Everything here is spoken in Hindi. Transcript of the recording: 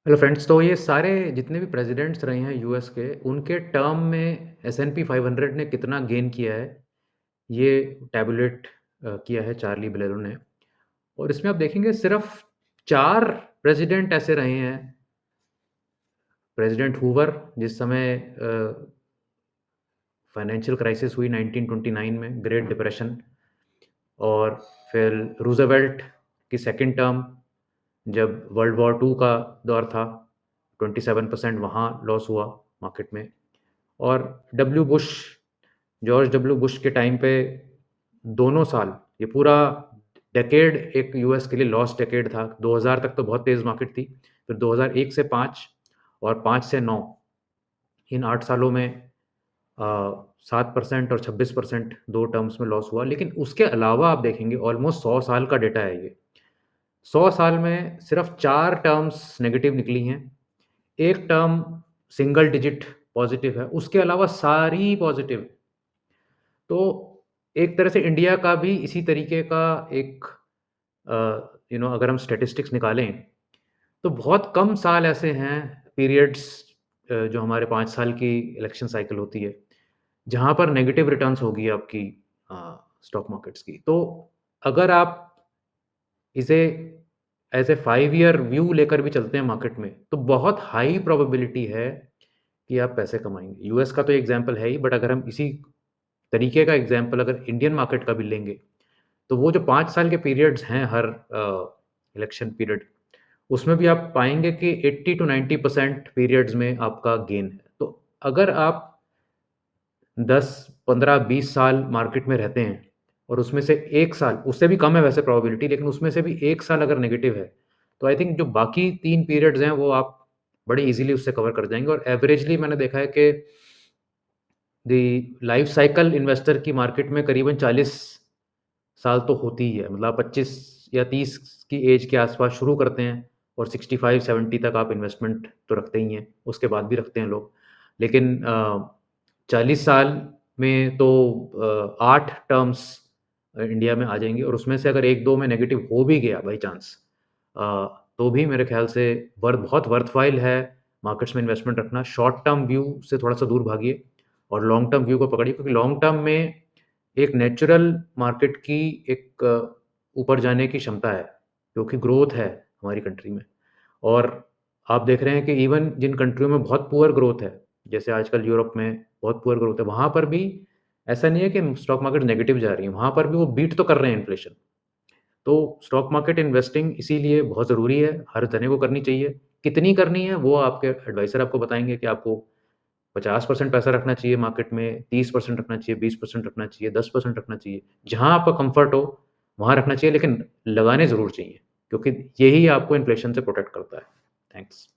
हेलो फ्रेंड्स, तो ये सारे जितने भी प्रेसिडेंट्स रहे हैं यूएस के, उनके टर्म में एस&पी 500 ने कितना गेन किया है, ये टैबुलेट किया है चार्ली ब्लेरो ने। और इसमें आप देखेंगे सिर्फ 4 प्रेसिडेंट ऐसे रहे हैं। प्रेसिडेंट हूवर, जिस समय फाइनेंशियल क्राइसिस हुई 1929 में, ग्रेट डिप्रेशन। और फिर रूज़वेल्ट की सेकंड टर्म, जब वर्ल्ड वॉर 2 का दौर था, 27% वहाँ लॉस हुआ मार्केट में। और W Bush, George W Bush के टाइम पे दोनों साल, ये पूरा डेकेड एक यूएस के लिए लॉस्ट डेकेड था। 2000 तक तो बहुत तेज़ मार्केट थी, फिर 2001 से 5 और 5 से 9, इन 8 सालों में 7% और 26% 2 टर्म्स में लॉस हुआ। लेकिन उसके अलावा आप देखेंगे ऑलमोस्ट 100 साल का डेटा है ये। 100 साल में सिर्फ 4 टर्म्स नेगेटिव निकली हैं, 1 टर्म सिंगल डिजिट पॉज़िटिव है, उसके अलावा सारी पॉज़िटिव। तो एक तरह से इंडिया का भी इसी तरीके का एक अगर हम स्टैटिस्टिक्स निकालें, तो बहुत कम साल ऐसे हैं, पीरियड्स जो हमारे 5 साल की इलेक्शन साइकिल होती है, जहाँ पर नेगेटिव रिटर्न्स होगी आपकी स्टॉक मार्केट्स की। तो अगर आप इसे एज़ ए 5 ईयर व्यू लेकर भी चलते हैं मार्केट में, तो बहुत हाई प्रोबेबिलिटी है कि आप पैसे कमाएँगे। यूएस का तो एग्ज़ाम्पल है ही, बट अगर हम इसी तरीके का एग्ज़ाम्पल अगर इंडियन मार्केट का भी लेंगे, तो वो जो 5 साल के पीरियड्स हैं हर इलेक्शन पीरियड, उसमें भी आप पाएँगे कि 80 टू 90% पीरियड्स में आपका गेन है। तो अगर आप 10, 15, 20 साल मार्केट में रहते हैं और उसमें से 1 साल, उससे भी कम है वैसे प्रोबेबिलिटी, लेकिन उसमें से भी 1 साल अगर नेगेटिव है, तो आई थिंक जो बाकी 3 पीरियड्स हैं, वो आप बड़े ईज़िली उससे कवर कर जाएँगे। और एवरेजली मैंने देखा है कि द लाइफ़ साइकिल इन्वेस्टर की मार्केट में करीबन 40 साल तो होती ही है। मतलब आप 25 या 30 की एज के आस-पास शुरू करते हैं और 65-70 तक आप इन्वेस्टमेंट तो रखते ही हैं, उसके बाद भी रखते हैं लोग। लेकिन 40 साल में तो 8 टर्म्स इंडिया में आ जाएँगी, और उसमें से अगर 1-2 में नेगेटिव हो भी गया बाय चांस, अ, तो भी मेरे ख़्याल से बहुत वर्थव्हाइल है मार्केट्स में इन्वेस्टमेंट रखना। शॉर्ट टर्म व्यू से थोड़ा-सा दूर भागिए और लॉन्ग टर्म व्यू को पकड़िए, क्योंकि लॉन्ग टर्म में एक नेचुरल मार्केट की एक ऊपर जाने की क्षमता है, क्योंकि ग्रोथ है हमारी कंट्री में। और आप देख रहे हैं कि इवन जिन कंट्रियों में बहुत पुअर ग्रोथ है, जैसे आजकल यूरोप में बहुत पुअर ग्रोथ है, वहाँ पर भी ऐसा नहीं है कि स्टॉक मार्केट नेगेटिव जा रही है, वहाँ पर भी वो बीट तो कर रहे हैं इन्फ्लेशन। तो स्टॉक मार्केट इन्वेस्टिंग इसीलिए बहुत ज़रूरी है, हर जने को करनी चाहिए। कितनी करनी है, वो आपके एडवाइज़र आपको बताएँगे कि आपको 50% पैसा रखना चाहिए मार्केट में, 30% रखना चाहिए, 20% रखना चाहिए, 10% रखना चाहिए। जहाँ आपका कम्फ़र्ट हो, वहाँ रखना चाहिए, लेकिन लगाने ज़रूर चाहिए, क्योंकि यही आपको इन्फ्लेशन से प्रोटेक्ट करता है। थैंक्स।